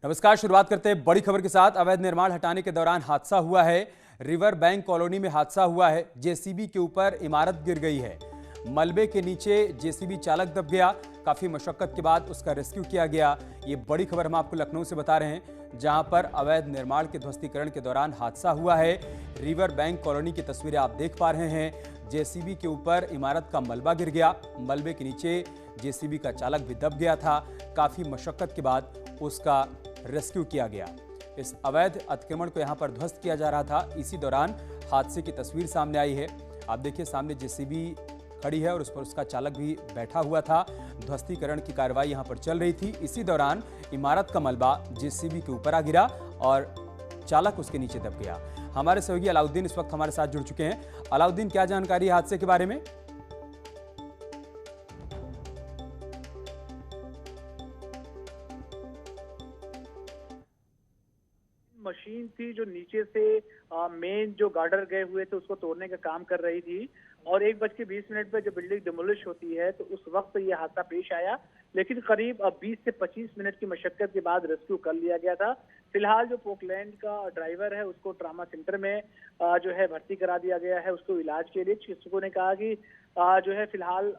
नमस्कार। शुरुआत करते हैं बड़ी खबर के साथ। अवैध निर्माण हटाने के दौरान हादसा हुआ है। रिवर बैंक कॉलोनी में हादसा हुआ है। जेसीबी के ऊपर इमारत गिर गई है। मलबे के नीचे जेसीबी चालक दब गया। काफी मशक्कत के बाद उसका रेस्क्यू किया गया। ये बड़ी खबर हम आपको लखनऊ से बता रहे हैं, जहां पर अवैध निर्माण के ध्वस्तीकरण के दौरान हादसा हुआ है। रिवर बैंक कॉलोनी की तस्वीरें आप देख पा रहे हैं। जेसीबी के ऊपर इमारत का मलबा गिर गया। मलबे के नीचे जेसीबी का चालक भी दब गया था। काफी मशक्कत के बाद उसका रेस्क्यू किया गया। इस अवैध अतिक्रमण को यहां पर ध्वस्त किया जा रहा था। इसी दौरान हादसे की तस्वीर सामने आई है। आप देखिए, सामने जेसीबी खड़ी है और उस पर उसका चालक भी बैठा हुआ था। ध्वस्तीकरण की कार्रवाई यहां पर चल रही थी। इसी दौरान इमारत का मलबा जेसीबी के ऊपर आ गिरा और चालक उसके नीचे दब गया। हमारे सहयोगी अलाउद्दीन इस वक्त हमारे साथ जुड़ चुके हैं। अलाउद्दीन, क्या जानकारी है हादसे के बारे में? मशीन थी जो नीचे से मेन जो गार्डर गए हुए थे उसको तोड़ने का काम कर रही थी और 1:20 पे जब बिल्डिंग डिमोलिश होती है तो उस वक्त ये हादसा पेश आया। लेकिन करीब 20 से 25 मिनट की मशक्कत के बाद रेस्क्यू कर लिया गया था। फिलहाल जो पोकलैंड का ड्राइवर है उसको ट्रामा सेंटर में जो है भर्ती करा दिया गया है उसको इलाज के लिए। चिकित्सकों ने कहा कि जो है फिलहाल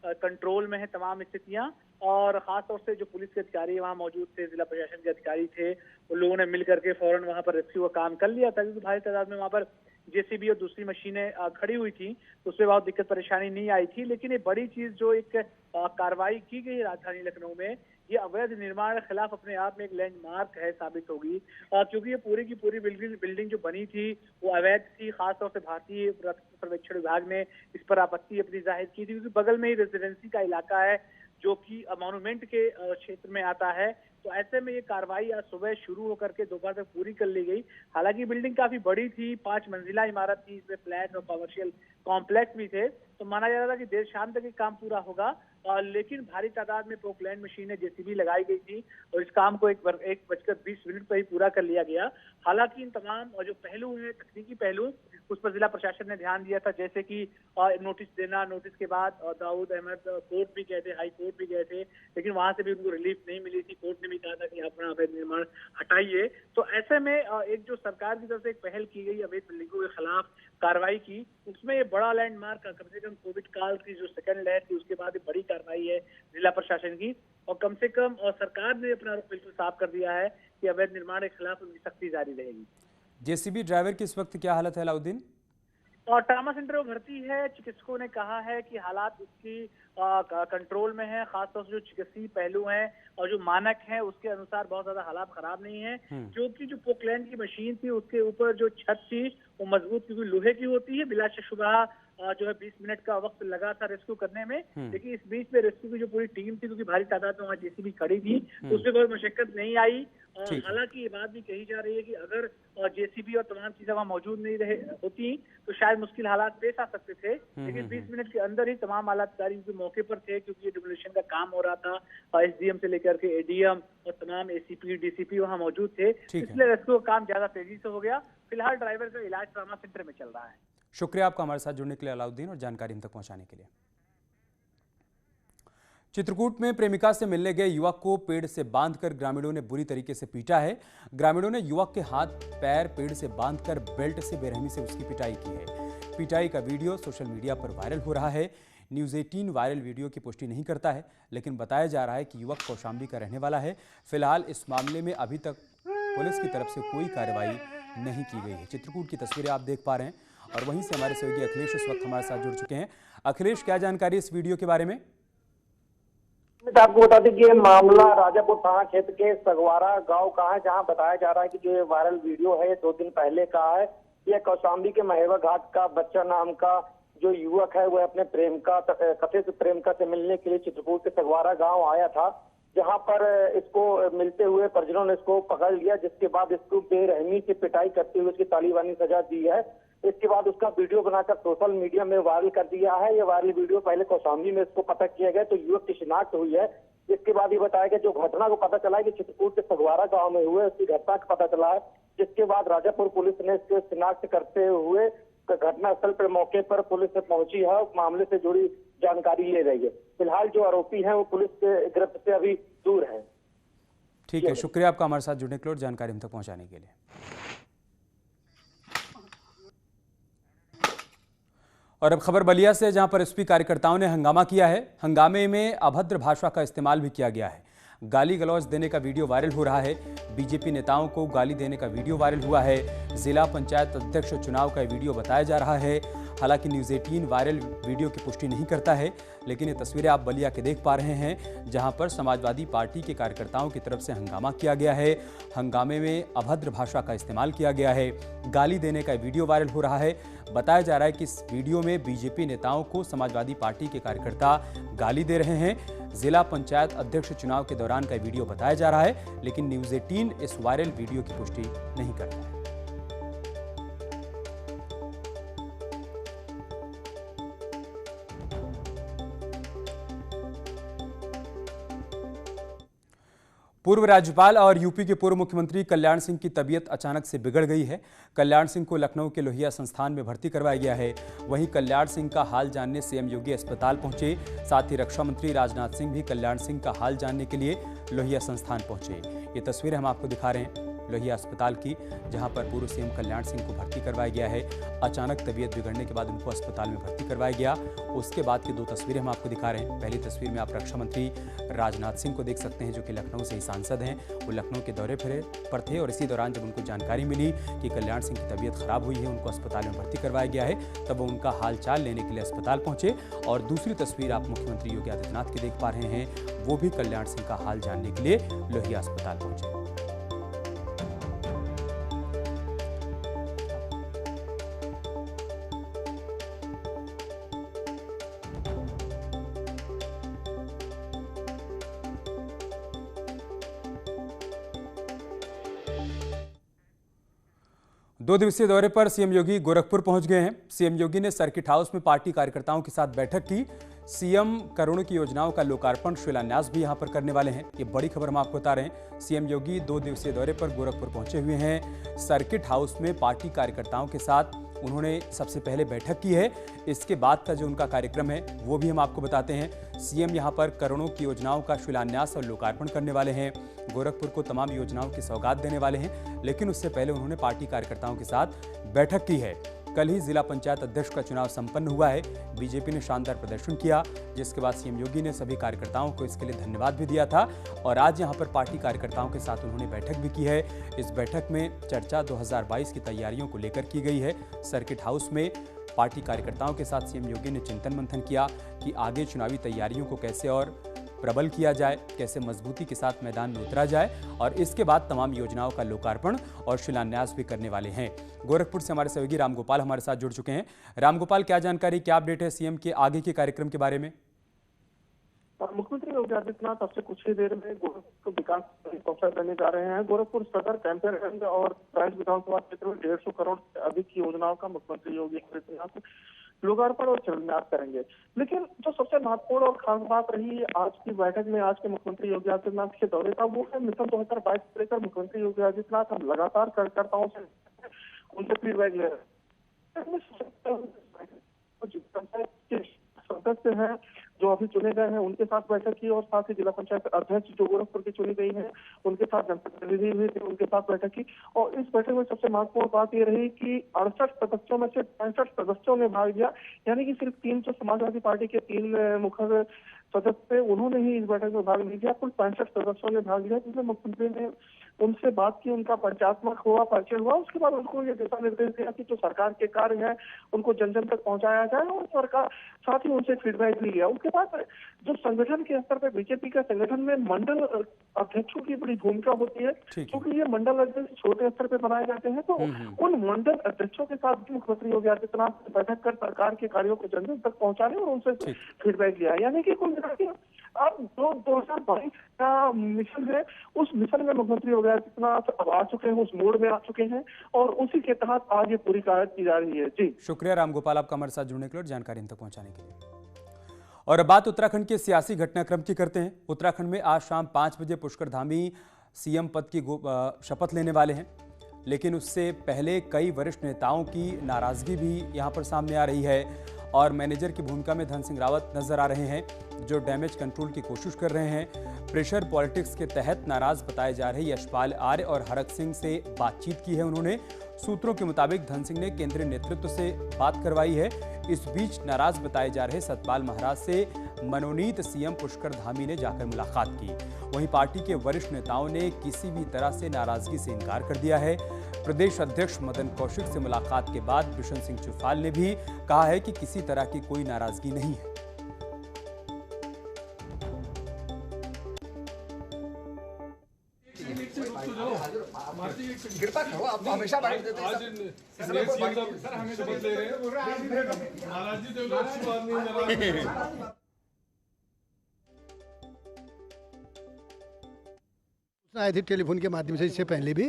कंट्रोल में है तमाम स्थितियां और खासतौर से जो पुलिस के अधिकारी वहां मौजूद थे, जिला प्रशासन के अधिकारी थे, उन लोगों ने मिलकर के फौरन वहां पर रेस्क्यू का काम कर लिया था क्योंकि भारी तादाद में वहां पर जेसीबी और दूसरी मशीनें खड़ी हुई थी तो उसमें बहुत दिक्कत परेशानी नहीं आई थी। लेकिन ये बड़ी चीज जो एक कार्रवाई की गई राजधानी लखनऊ में, ये अवैध निर्माण के खिलाफ अपने आप में एक लैंडमार्क है साबित होगी क्योंकि ये पूरी की पूरी बिल्डिंग जो बनी थी वो अवैध थी। खासतौर से भारतीय सर्वेक्षण विभाग ने इस पर आपत्ति अपनी जाहिर की थी क्योंकि बगल में ही रेजिडेंसी का इलाका है जो कि मॉन्यूमेंट के क्षेत्र में आता है। तो ऐसे में ये कार्रवाई आज सुबह शुरू होकर के दोपहर तक पूरी कर ली गई। हालांकि बिल्डिंग काफी बड़ी थी, 5 मंजिला इमारत थी, इसमें फ्लैट और कमर्शियल कॉम्प्लेक्स भी थे, तो माना जा रहा था कि देर शाम तक ये काम पूरा होगा। लेकिन भारी तादाद में पोकलैंड मशीनें जेसीबी लगाई गई थी और इस काम को 1:20 पर ही पूरा कर लिया गया। हालांकि इन तमाम जो पहलू हैं, तकनीकी पहलू, उस पर जिला प्रशासन ने ध्यान दिया था, जैसे कि नोटिस देना। नोटिस के बाद दाऊद अहमद कोर्ट भी गए थे, हाई कोर्ट भी गए थे, लेकिन वहां से भी उनको रिलीफ नहीं मिली थी। कोर्ट ने भी कहा था कि अपना अवैध निर्माण हटाइए। तो ऐसे में एक जो सरकार की तरफ से एक पहल की गई अवैध बिल्डिंगों के खिलाफ कार्रवाई की, उसमें ये बड़ा लैंडमार्क कम से कम कोविड काल की जो सेकंड लहर थी उसके बाद बड़ी कार्रवाई है जिला प्रशासन की। और कम से कम सरकार ने अपना रुख बिल्कुल साफ कर दिया है कि अवैध निर्माण के खिलाफ उनकी सख्ती जारी रहेगी। जेसीबी ड्राइवर की इस वक्त क्या हालत है अलाउद्दीन? और ट्रामा सेंटर में भर्ती है। चिकित्सकों ने कहा है कि हालात उसकी कंट्रोल में है। खासतौर से जो चिकित्सीय पहलू हैं और जो मानक हैं उसके अनुसार बहुत ज्यादा हालात खराब नहीं है क्योंकि जो पोकलैंड की मशीन थी उसके ऊपर जो छत थी वो मजबूत क्योंकि लोहे की होती है। बिलाशुबह जो है 20 मिनट का वक्त लगा था रेस्क्यू करने में, लेकिन इस बीच में रेस्क्यू की जो पूरी टीम थी क्योंकि भारी तादाद में वहाँ जेसीबी खड़ी थी तो उसमें कोई मशक्कत नहीं आई। हालांकि ये बात भी कही जा रही है कि अगर जेसीबी और तमाम चीजें वहाँ मौजूद नहीं रहे होती तो शायद मुश्किल हालात पेश आ सकते थे। लेकिन 20 मिनट के अंदर ही तमाम आलाधिकारी मौके पर थे क्योंकि ये डिमोलिशन का काम हो रहा था। एसडीएम से लेकर के एडीएम और तमाम एसीपी डीसीपी वहाँ मौजूद थे, इसलिए रेस्क्यू का काम ज्यादा तेजी से हो गया। फिलहाल ड्राइवर का इलाज ट्रामा सेंटर में चल रहा है। शुक्रिया आपका हमारे साथ जुड़ने के लिए अलाउद्दीन और जानकारी हम तक पहुंचाने के लिए। चित्रकूट में प्रेमिका से मिलने गए युवक को पेड़ से बांधकर ग्रामीणों ने बुरी तरीके से पीटा है। ग्रामीणों ने युवक के हाथ पैर पेड़ से बांधकर बेल्ट से बेरहमी से उसकी पिटाई की है। पिटाई का वीडियो सोशल मीडिया पर वायरल हो रहा है। न्यूज़ 18 वायरल वीडियो की पुष्टि नहीं करता है, लेकिन बताया जा रहा है कि युवक कौशाम्बी का रहने वाला है। फिलहाल इस मामले में अभी तक पुलिस की तरफ से कोई कार्रवाई नहीं की गई है। चित्रकूट की तस्वीरें आप देख पा रहे हैं और वहीं से हमारे सहयोगी अखिलेश इस वक्त हमारे साथ जुड़ चुके हैं। अखिलेश, क्या जानकारी इस वीडियो के बारे में? आपको बता दें कि ये मामला राजापुर थाना क्षेत्र के सगवारा गांव का है, जहां बताया जा रहा है कि जो ये वायरल वीडियो है 2 दिन पहले का है। यह कौशाम्बी के महेवा घाट का बच्चा नाम का जो युवक है वह अपने कथित प्रेमिका से मिलने के लिए चित्रकूट के सगवारा गांव आया था, जहां पर इसको मिलते हुए परिजनों ने इसको पकड़ लिया, जिसके बाद इसको बेरहमी से पिटाई करते हुए इसकी तालिबानी सजा दी है। इसके बाद उसका वीडियो बनाकर सोशल मीडिया में वायरल कर दिया है। ये वायरल वीडियो पहले कौशाम्बी में इसको पता किया गया तो युवक की शिनाख्त हुई है। इसके बाद ये बताया गया जो घटना को पता चला है कि चित्रकूट के सगवारा गांव में हुए उसकी घटना का पता चला है, जिसके बाद राजापुर पुलिस ने इसको शिनाख्त करते हुए घटनास्थल पर मौके पर पुलिस पहुंची है और मामले से जुड़ी जानकारी ले रही है। फिलहाल जो आरोपी है वो पुलिस के गिरफ्त से अभी दूर है। ठीक है, शुक्रिया आपका हमारे साथ जुड़ने के लिए और जानकारी हम तक पहुंचाने के लिए। और अब खबर बलिया से, जहां पर एसपी कार्यकर्ताओं ने हंगामा किया है। हंगामे में अभद्र भाषा का इस्तेमाल भी किया गया है। गाली गलौज देने का वीडियो वायरल हो रहा है। बीजेपी नेताओं को गाली देने का वीडियो वायरल हुआ है। जिला पंचायत अध्यक्ष चुनाव का वीडियो बताया जा रहा है। हालांकि न्यूज़ 18 वायरल वीडियो की पुष्टि नहीं करता है, लेकिन ये तस्वीरें आप बलिया के देख पा रहे हैं, जहां पर समाजवादी पार्टी के कार्यकर्ताओं की तरफ से हंगामा किया गया है। हंगामे में अभद्र भाषा का इस्तेमाल किया गया है। गाली देने का वीडियो वायरल हो रहा है। बताया जा रहा है कि इस वीडियो में बीजेपी नेताओं को समाजवादी पार्टी के कार्यकर्ता गाली दे रहे हैं। जिला पंचायत अध्यक्ष चुनाव के दौरान का वीडियो बताया जा रहा है, लेकिन न्यूज़ 18 इस वायरल वीडियो की पुष्टि नहीं करता है। पूर्व राज्यपाल और यूपी के पूर्व मुख्यमंत्री कल्याण सिंह की तबीयत अचानक से बिगड़ गई है। कल्याण सिंह को लखनऊ के लोहिया संस्थान में भर्ती करवाया गया है। वहीं कल्याण सिंह का हाल जानने सीएम योगी अस्पताल पहुंचे। साथ ही रक्षा मंत्री राजनाथ सिंह भी कल्याण सिंह का हाल जानने के लिए लोहिया संस्थान पहुंचे। ये तस्वीरें हम आपको दिखा रहे हैं लोहिया अस्पताल की, जहां पर पूर्व सीएम कल्याण सिंह को भर्ती करवाया गया है। अचानक तबीयत बिगड़ने के बाद उनको अस्पताल में भर्ती करवाया गया। उसके बाद की दो तस्वीरें हम आपको दिखा रहे हैं। पहली तस्वीर में आप रक्षा मंत्री राजनाथ सिंह को देख सकते हैं, जो कि लखनऊ से ही सांसद हैं। वो लखनऊ के दौरे पर थे और इसी दौरान जब उनको जानकारी मिली कि कल्याण सिंह की तबीयत खराब हुई है, उनको अस्पताल में भर्ती करवाया गया है, तब वो उनका हाल चाल लेने के लिए अस्पताल पहुंचे। और दूसरी तस्वीर आप मुख्यमंत्री योगी आदित्यनाथ की देख पा रहे हैं, वो भी कल्याण सिंह का हाल जानने के लिए लोहिया अस्पताल पहुंचे। दो दिवसीय दौरे पर सीएम योगी गोरखपुर पहुंच गए हैं। सीएम योगी ने सर्किट हाउस में पार्टी कार्यकर्ताओं के साथ बैठक की। सीएम करोड़ों की योजनाओं का लोकार्पण शिलान्यास भी यहां पर करने वाले हैं। ये बड़ी खबर हम आपको बता रहे हैं। सीएम योगी 2 दिवसीय दौरे पर गोरखपुर पहुंचे हुए हैं। सर्किट हाउस में पार्टी कार्यकर्ताओं के साथ उन्होंने सबसे पहले बैठक की है। इसके बाद का जो उनका कार्यक्रम है वो भी हम आपको बताते हैं। सीएम यहां पर करोड़ों की योजनाओं का शिलान्यास और लोकार्पण करने वाले हैं। गोरखपुर को तमाम योजनाओं की सौगात देने वाले हैं, लेकिन उससे पहले उन्होंने पार्टी कार्यकर्ताओं के साथ बैठक की है। कल ही जिला पंचायत अध्यक्ष का चुनाव संपन्न हुआ है। बीजेपी ने शानदार प्रदर्शन किया, जिसके बाद सीएम योगी ने सभी कार्यकर्ताओं को इसके लिए धन्यवाद भी दिया था। और आज यहां पर पार्टी कार्यकर्ताओं के साथ उन्होंने बैठक भी की है। इस बैठक में चर्चा 2022 की तैयारियों को लेकर की गई है। सर्किट हाउस में पार्टी कार्यकर्ताओं के साथ सीएम योगी ने चिंतन मंथन किया कि आगे चुनावी तैयारियों को कैसे और प्रबल किया जाए, कैसे मजबूती के साथ मैदान में उतरा जाए, और इसके बाद तमाम योजनाओं का लोकार्पण और शिलान्यास भी करने वाले हैं। गोरखपुर से हमारे सहयोगी रामगोपाल हमारे साथ जुड़ चुके हैं। रामगोपाल, क्या जानकारी, क्या अपडेट है सीएम के आगे के कार्यक्रम के बारे में? मुख्यमंत्री योगी आदित्यनाथ अब से कुछ ही देर में गोरखपुर को विकास अवसर देने जा रहे हैं। गोरखपुर सदर, कैंपरगंज और प्राइस विधानसभा क्षेत्र में 150 करोड़ से अधिक की योजनाओं का मुख्यमंत्री योगी आदित्यनाथ लोकार्पण और शिलान्यास करेंगे। लेकिन जो सबसे महत्वपूर्ण और खास बात रही आज की बैठक में, आज के मुख्यमंत्री योगी आदित्यनाथ के दौरे का, वो है मिशन 2022 को लेकर मुख्यमंत्री योगी आदित्यनाथ हम लगातार कार्यकर्ताओं से उनसे फीडबैक ले रहे हैं। सदस्य हैं जो अभी चुने गए हैं, उनके साथ बैठक की, और साथ ही जिला पंचायत अध्यक्ष जो गोरखपुर की चुनी गई है उनके साथ जनप्रतिनिधि भी थे, उनके साथ बैठक की। और इस बैठक में सबसे महत्वपूर्ण बात यह रही कि 68 सदस्यों में से 65 सदस्यों ने भाग लिया, यानी कि सिर्फ 3 जो समाजवादी पार्टी के 3 मुखर सदस्य थे उन्होंने ही इस बैठक में भाग नहीं लिया। कुल 65 सदस्यों ने भाग लिया, जिसमें मुख्यमंत्री ने उनसे बात की, उनका परिचयात्मक परिचय हुआ। उसके बाद उनको ये दिशा निर्देश दिया कि जो सरकार के कार्य है उनको जन जन तक पहुंचाया जाए, और सरकार साथ ही उनसे फीडबैक भी लिया। उसके बाद जो संगठन के स्तर पर बीजेपी का संगठन में मंडल अध्यक्षों की बड़ी भूमिका होती है, क्योंकि ये मंडल अध्यक्ष छोटे स्तर पर बनाए जाते हैं, तो उन मंडल अध्यक्षों के साथ भी मुख्यमंत्री योगी आदित्यनाथ ने बैठक कर सरकार के कार्यों को जन जन तक पहुंचाने और उनसे फीडबैक लिया। यानी कि कुल अब जो 2022 का मिशन है, उस मिशन में मुख्यमंत्री योगी आदित्यनाथ अब आ चुके हैं, उस मोड में आ चुके हैं, और उसी के तहत आज ये पूरी कार्य की जा रही है। जी शुक्रिया रामगोपाल, आपका हमारे साथ जुड़ने के लिए और जानकारी हम तक पहुंचाने के लिए। और अब बात उत्तराखंड के सियासी घटनाक्रम की करते हैं। उत्तराखंड में आज शाम 5 बजे पुष्कर धामी सीएम पद की शपथ लेने वाले हैं, लेकिन उससे पहले कई वरिष्ठ नेताओं की नाराजगी भी यहां पर सामने आ रही है। और मैनेजर की भूमिका में धन सिंह रावत नजर आ रहे हैं, जो डैमेज कंट्रोल की कोशिश कर रहे हैं। प्रेशर पॉलिटिक्स के तहत नाराज बताए जा रहे यशपाल आर्य और हरक सिंह से बातचीत की है उन्होंने। सूत्रों के मुताबिक धन सिंह ने केंद्रीय नेतृत्व से बात करवाई है। इस बीच नाराज बताए जा रहे सतपाल महाराज से मनोनीत सीएम पुष्कर धामी ने जाकर मुलाकात की। वहीं पार्टी के वरिष्ठ नेताओं ने किसी भी तरह से नाराजगी से इनकार कर दिया है। प्रदेश अध्यक्ष मदन कौशिक से मुलाकात के बाद बिशन सिंह चुफाल ने भी कहा है कि किसी तरह की कोई नाराजगी नहीं है। गिरता करो, आप तो हमेशा बैठ देते हैं सर, हमें शपथ ले रहे हैं। नाराजगी तो लोग अच्छी बात नहीं, नाराज आए थे टेलीफोन के माध्यम से, इससे पहले भी,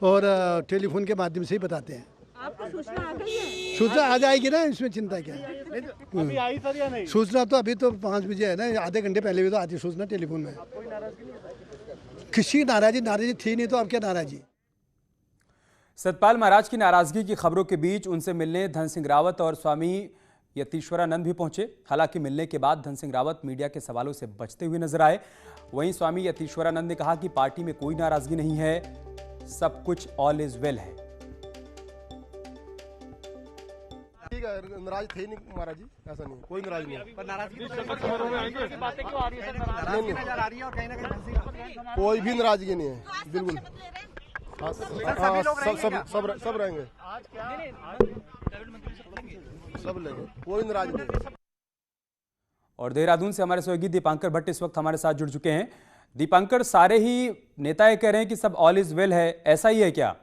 और टेलीफोन के माध्यम से ही बताते हैं। आपको सूचना आ गई है? सूचना आ जाएगी ना, इसमें चिंता क्या है। अभी आई सर या नहीं? सूचना तो अभी तो 5 बजे है ना, आधे घंटे पहले भी तो आती सूचना टेलीफोन में। किसी नाराजगी थी नहीं, तो अब क्या नाराजगी। सतपाल महाराज की नाराजगी की खबरों के बीच उनसे मिलने धन सिंह रावत और स्वामी यतीश्वरानंद भी पहुंचे। हालांकि मिलने के बाद धन सिंह रावत मीडिया के सवालों से बचते हुए नजर आए। वहीं स्वामी यतीश्वरानंद ने कहा कि पार्टी में कोई नाराजगी नहीं है, सब कुछ ऑल इज वेल है। नाराज थे नहीं महाराज जी, ऐसा नहीं, कोई नाराज नहीं। पर नाराजगी की बातें क्यों आ रही है सर? नाराजगी नजर आ रही है और कहीं ना कहीं कोई भी नाराजगी नहीं है, बिल्कुल। सब रहेंगे, सब लेंगे, कोई नाराज नहीं। और देहरादून से हमारे सहयोगी दीपांकर भट्ट इस वक्त हमारे साथ जुड़ चुके हैं। दीपांकर, सारे ही नेता ये कह रहे हैं कि सब ऑल इज वेल है, ऐसा ही है क्या?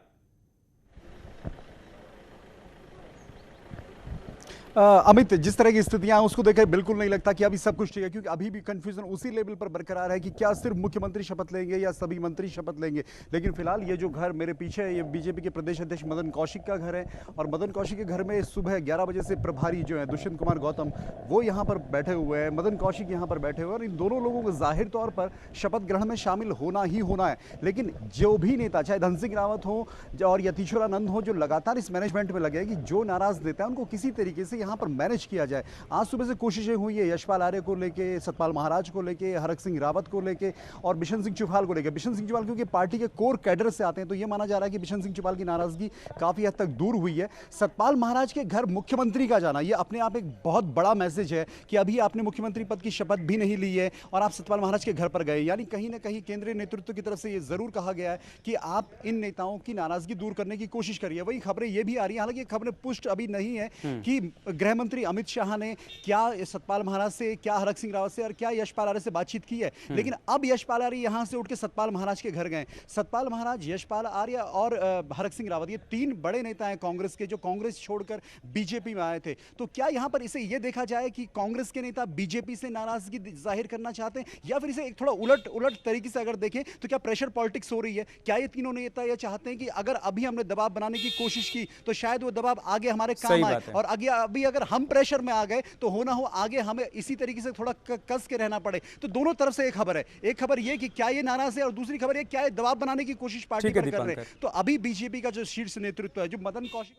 अमित, जिस तरह की स्थितियां उसको देखकर बिल्कुल नहीं लगता कि अभी सब कुछ ठीक है, क्योंकि अभी भी कंफ्यूजन उसी लेवल पर बरकरार है कि क्या सिर्फ मुख्यमंत्री शपथ लेंगे या सभी मंत्री शपथ लेंगे। लेकिन फिलहाल ये जो घर मेरे पीछे है, ये बीजेपी के प्रदेश अध्यक्ष मदन कौशिक का घर है, और मदन कौशिक के घर में सुबह 11 बजे से प्रभारी जो है दुष्यंत कुमार गौतम, वो यहाँ पर बैठे हुए हैं, मदन कौशिक यहाँ पर बैठे हुए हैं, और इन दोनों लोगों को जाहिर तौर पर शपथ ग्रहण में शामिल होना ही होना है। लेकिन जो भी नेता, चाहे धन सिंह रावत हो और यतीश्वरानंद हो, जो लगातार इस मैनेजमेंट में लगे हैं कि जो नाराज नेता है उनको किसी तरीके से यहाँ पर मैनेज किया जाए। आज सुबह से कोशिशें हुई है यशपाल आर्य को लेके, सतपाल महाराज को लेके, हरक सिंह रावत को लेके और बिशन सिंह चुफाल को लेके। बिशन सिंह चुफाल क्योंकि पार्टी के कोर कैडर से आते हैं, तो यह माना जा रहा है कि बिशन सिंह चुफाल की नाराजगी काफी हद तक दूर हुई है। सतपाल महाराज के घर मुख्यमंत्री का जाना, यह अपने आप एक बहुत बड़ा मैसेज है कि अभी आपने मुख्यमंत्री पद की शपथ भी नहीं ली है और आप सतपाल महाराज के घर पर गए। यानी कहीं ना कहीं केंद्रीय नेतृत्व की तरफ से यह जरूर कहा गया है कि आप इन नेताओं की नाराजगी दूर करने की कोशिश करिए। वही खबरें यह भी आ रही है, हालांकि खबरें पुष्ट अभी नहीं है कि गृह मंत्री अमित शाह ने क्या सतपाल महाराज से, क्या हरक सिंह रावत से और क्या यशपाल आर्य से बातचीत की है। लेकिन अब यशपाल आर्य यहां से उठ के सतपाल महाराज के घर गए। सतपाल महाराज, यशपाल आर्य और हरक सिंह रावत, ये 3 बड़े नेता हैं कांग्रेस के, जो कांग्रेस छोड़कर बीजेपी में आए थे। तो क्या यहां पर इसे यह देखा जाए कि कांग्रेस के नेता बीजेपी से नाराजगी जाहिर करना चाहते हैं, या फिर इसे एक थोड़ा उलट तरीके से अगर देखें तो क्या प्रेशर पॉलिटिक्स हो रही है? क्या ये तीनों नेता यह चाहते हैं कि अगर अभी हमने दबाव बनाने की कोशिश की तो शायद वो दबाव आगे हमारे काम आए, और आगे अभी अगर हम प्रेशर में आ गए तो होना हो आगे हमें इसी तरीके से थोड़ा कस के रहना पड़े। तो दोनों तरफ से एक खबर है, एक खबर ये कि क्या ये नाराज है और दूसरी खबर ये क्या है दबाव बनाने की कोशिश पार्टी पर कर रहे हैं। तो अभी बीजेपी का जो शीर्ष नेतृत्व है, जो मदन कौशिक,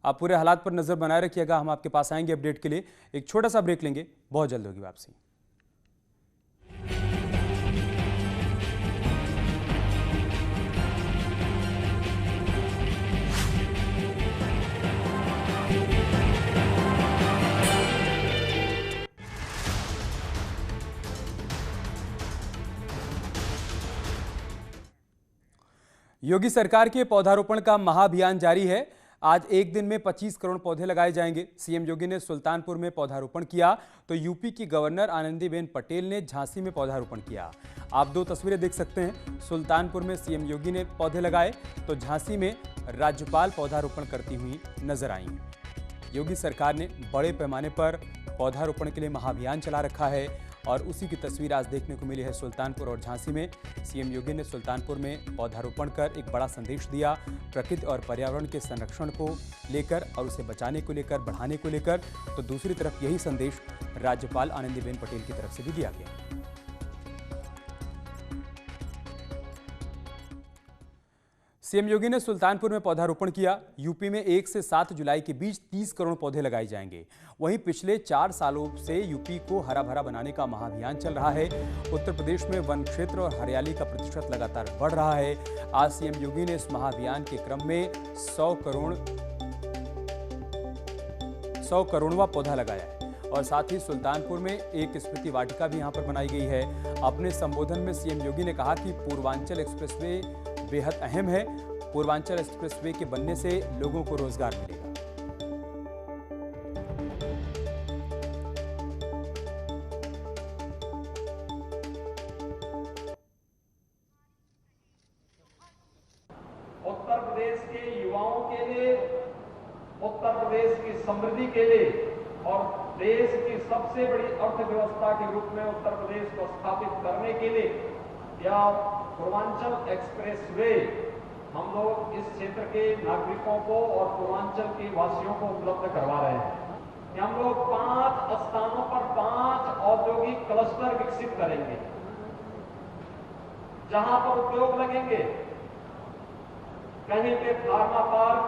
आप पूरे हालात पर नजर बनाए रखिएगा। हम आपके पास आएंगे अपडेट के लिए। एक छोटा सा ब्रेक लेंगे, बहुत जल्द होगी वापसी। योगी सरकार के पौधारोपण का महाअभियान जारी है। आज एक दिन में 25 करोड़ पौधे लगाए जाएंगे। सीएम योगी ने सुल्तानपुर में पौधारोपण किया तो यूपी की गवर्नर आनंदीबेन पटेल ने झांसी में पौधारोपण किया। आप 2 तस्वीरें देख सकते हैं। सुल्तानपुर में सीएम योगी ने पौधे लगाए तो झांसी में राज्यपाल पौधारोपण करती हुई नजर आई। योगी सरकार ने बड़े पैमाने पर पौधारोपण के लिए महाअभियान चला रखा है और उसी की तस्वीर आज देखने को मिली है सुल्तानपुर और झांसी में। सीएम योगी ने सुल्तानपुर में पौधारोपण कर एक बड़ा संदेश दिया, प्रकृति और पर्यावरण के संरक्षण को लेकर और उसे बचाने को लेकर, बढ़ाने को लेकर। तो दूसरी तरफ यही संदेश राज्यपाल आनंदीबेन पटेल की तरफ से भी दिया गया। सीएम योगी ने सुल्तानपुर में पौधारोपण किया। यूपी में 1 से 7 जुलाई के बीच 30 करोड़ पौधे लगाए जाएंगे। वहीं पिछले 4 सालों से यूपी को हरा भरा बनाने का महाअभियान चल रहा है। उत्तर प्रदेश में वन क्षेत्र और हरियाली का प्रतिशत लगातार बढ़ रहा है। आज सीएम योगी ने इस महाअभियान के क्रम में 100 करोड़वां पौधा लगाया है और साथ ही सुल्तानपुर में एक स्मृति वाटिका भी यहां पर बनाई गई है। अपने संबोधन में सीएम योगी ने कहा कि पूर्वांचल एक्सप्रेसवे बेहद अहम है। पूर्वांचल एक्सप्रेसवे के बनने से लोगों को रोजगार मिलेगा। उत्तर प्रदेश के युवाओं के लिए, उत्तर प्रदेश की समृद्धि के लिए और देश की सबसे बड़ी अर्थव्यवस्था के रूप में उत्तर प्रदेश को स्थापित करने के लिए यह पूर्वांचल एक्सप्रेसवे हम लोग इस क्षेत्र के नागरिकों को और पूर्वांचल के वासियों को उपलब्ध करवा रहे हैं। हम लोग 5 स्थानों पर 5 औद्योगिक क्लस्टर विकसित करेंगे, जहां पर उद्योग लगेंगे। कहीं पे फार्मा पार्क,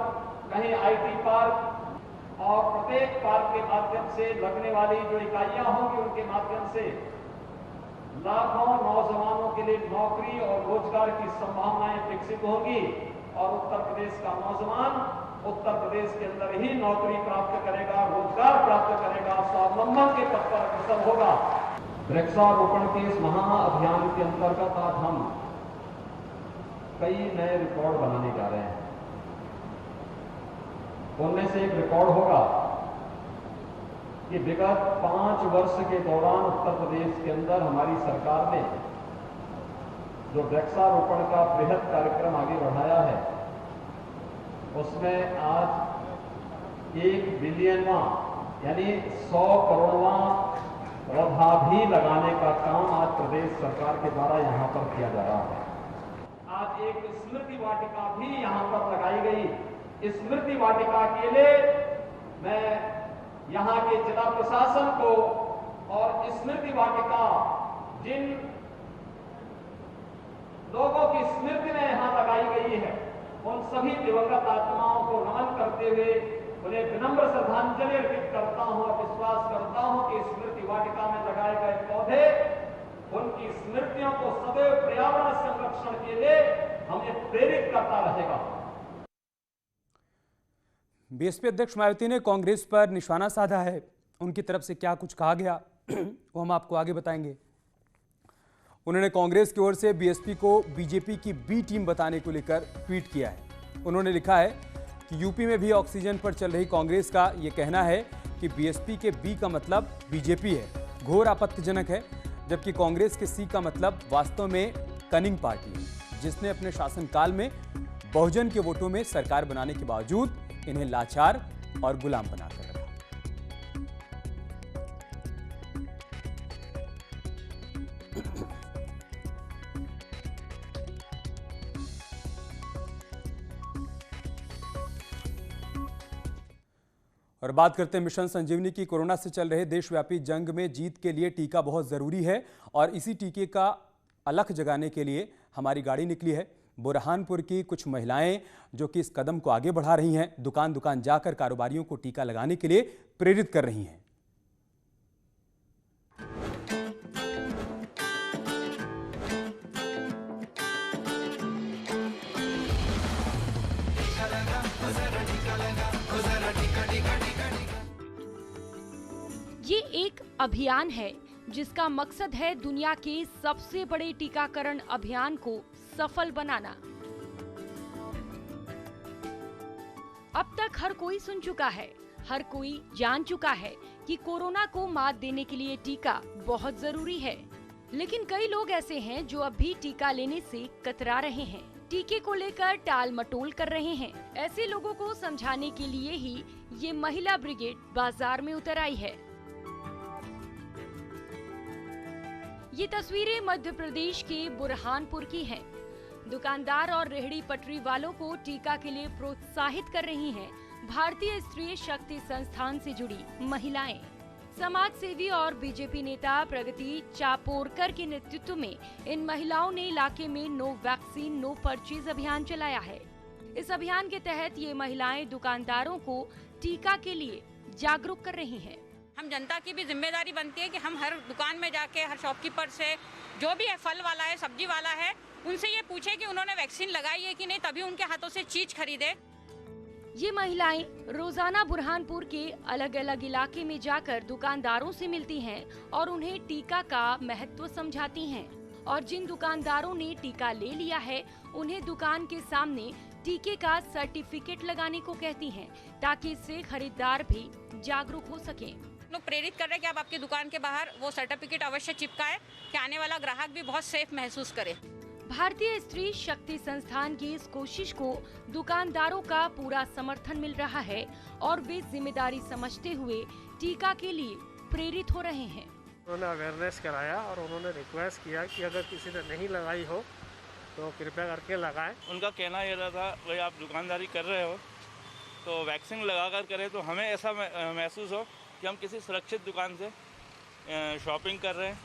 कहीं आईटी पार्क, और प्रत्येक पार्क के माध्यम से लगने वाली जो इकाइयां होंगी उनके माध्यम से लाखों नौजवानों के लिए नौकरी और रोजगार की संभावनाएं विकसित होंगी और उत्तर प्रदेश का नौजवान उत्तर प्रदेश के अंदर ही नौकरी प्राप्त करेगा, रोजगार प्राप्त करेगा, स्वावलंबन के पथ पर अग्रसर होगा। वृक्षारोपण के इस महाअभियान के अंतर्गत आज हम कई नए रिकॉर्ड बनाने जा रहे हैं। उनमें से एक रिकॉर्ड होगा कि विगत 5 वर्ष के दौरान उत्तर प्रदेश के अंदर हमारी सरकार ने जो वृक्षारोपण का बृहद कार्यक्रम आगे बढ़ाया है, उसमें आज 1 बिलियनवां यानी 100 करोड़वां पौधा भी लगाने का काम आज प्रदेश सरकार के द्वारा यहां पर किया जा रहा है। आज एक स्मृति वाटिका भी यहां पर लगाई गई। स्मृति वाटिका के लिए मैं यहां के जिला प्रशासन को और स्मृति वाटिका जिन लोगों की स्मृति में यहां लगाई गई है, उन सभी दिवंगत आत्माओं को नमन करते हुए उन्हें विनम्र श्रद्धांजलि अर्पित करता हूं और विश्वास करता हूं कि स्मृति वाटिका में लगाए गए पौधे उनकी स्मृतियों को सदैव पर्यावरण संरक्षण के लिए हमें प्रेरित करता रहेगा। बीएसपी अध्यक्ष मायावती ने कांग्रेस पर निशाना साधा है। उनकी तरफ से क्या कुछ कहा गया वो हम आपको आगे बताएंगे। उन्होंने कांग्रेस की ओर से बीएसपी को बीजेपी की बी टीम बताने को लेकर ट्वीट किया है। उन्होंने लिखा है कि यूपी में भी ऑक्सीजन पर चल रही कांग्रेस का यह कहना है कि बीएसपी के बी का मतलब बीजेपी है, घोर आपत्तिजनक है, जबकि कांग्रेस के सी का मतलब वास्तव में कनिंग पार्टी है, जिसने अपने शासनकाल में बहुजन के वोटों में सरकार बनाने के बावजूद इन्हें लाचार और गुलाम बनाकर रखा। और बात करते हैं मिशन संजीवनी की। कोरोना से चल रहे देशव्यापी जंग में जीत के लिए टीका बहुत जरूरी है और इसी टीके का अलख जगाने के लिए हमारी गाड़ी निकली है। बुरहानपुर की कुछ महिलाएं जो कि इस कदम को आगे बढ़ा रही हैं, दुकान दुकान जाकर कारोबारियों को टीका लगाने के लिए प्रेरित कर रही हैं। ये एक अभियान है जिसका मकसद है दुनिया के सबसे बड़े टीकाकरण अभियान को सफल बनाना। अब तक हर कोई सुन चुका है, हर कोई जान चुका है कि कोरोना को मात देने के लिए टीका बहुत जरूरी है। लेकिन कई लोग ऐसे हैं जो अब भी टीका लेने से कतरा रहे हैं, टीके को लेकर टाल मटोल कर रहे हैं। ऐसे लोगों को समझाने के लिए ही ये महिला ब्रिगेड बाजार में उतर आई है। ये तस्वीरें मध्य प्रदेश के बुरहानपुर की हैं। दुकानदार और रेहड़ी पटरी वालों को टीका के लिए प्रोत्साहित कर रही हैं भारतीय स्त्री शक्ति संस्थान से जुड़ी महिलाएं। समाज सेवी और बीजेपी नेता प्रगति चापोरकर के नेतृत्व में इन महिलाओं ने इलाके में नो वैक्सीन नो परचेज अभियान चलाया है। इस अभियान के तहत ये महिलाएं दुकानदारों को टीका के लिए जागरूक कर रही हैं। हम जनता की भी जिम्मेदारी बनती है कि हम हर दुकान में जाके हर शॉपकीपर से, जो भी है फल वाला है, सब्जी वाला है, उनसे ये पूछे कि उन्होंने वैक्सीन लगाई है कि नहीं, तभी उनके हाथों से चीज खरीदे। ये महिलाएं रोजाना बुरहानपुर के अलग अलग इलाके में जाकर दुकानदारों से मिलती हैं और उन्हें टीका का महत्व समझाती हैं। और जिन दुकानदारों ने टीका ले लिया है उन्हें दुकान के सामने टीके का सर्टिफिकेट लगाने को कहती हैं, ताकि इससे खरीदार भी जागरूक हो सकें। लोग प्रेरित कर रहे हैं कि आप आपकी दुकान के बाहर वो सर्टिफिकेट अवश्य चिपकाएं कि आने वाला ग्राहक भी बहुत सेफ महसूस करे। भारतीय स्त्री शक्ति संस्थान की इस कोशिश को दुकानदारों का पूरा समर्थन मिल रहा है और वे जिम्मेदारी समझते हुए टीका के लिए प्रेरित हो रहे हैं। उन्होंने अवेयरनेस कराया और उन्होंने रिक्वेस्ट किया कि अगर किसी ने नहीं लगाई हो तो कृपया करके लगाएं। उनका कहना ये रहा था, भाई आप दुकानदारी कर रहे हो तो वैक्सीन लगा कर करें तो हमें ऐसा महसूस हो कि हम किसी सुरक्षित दुकान से शॉपिंग कर रहे हैं।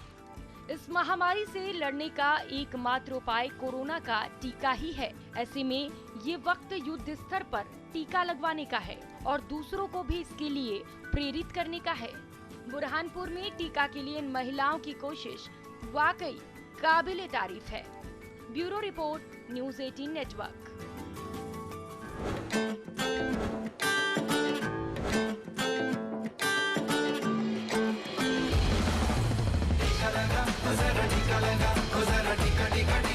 इस महामारी से लड़ने का एकमात्र उपाय कोरोना का टीका ही है। ऐसे में ये वक्त युद्ध स्तर पर टीका लगवाने का है और दूसरों को भी इसके लिए प्रेरित करने का है। बुरहानपुर में टीका के लिए इन महिलाओं की कोशिश वाकई काबिले तारीफ है। Bureau report, news 18 network.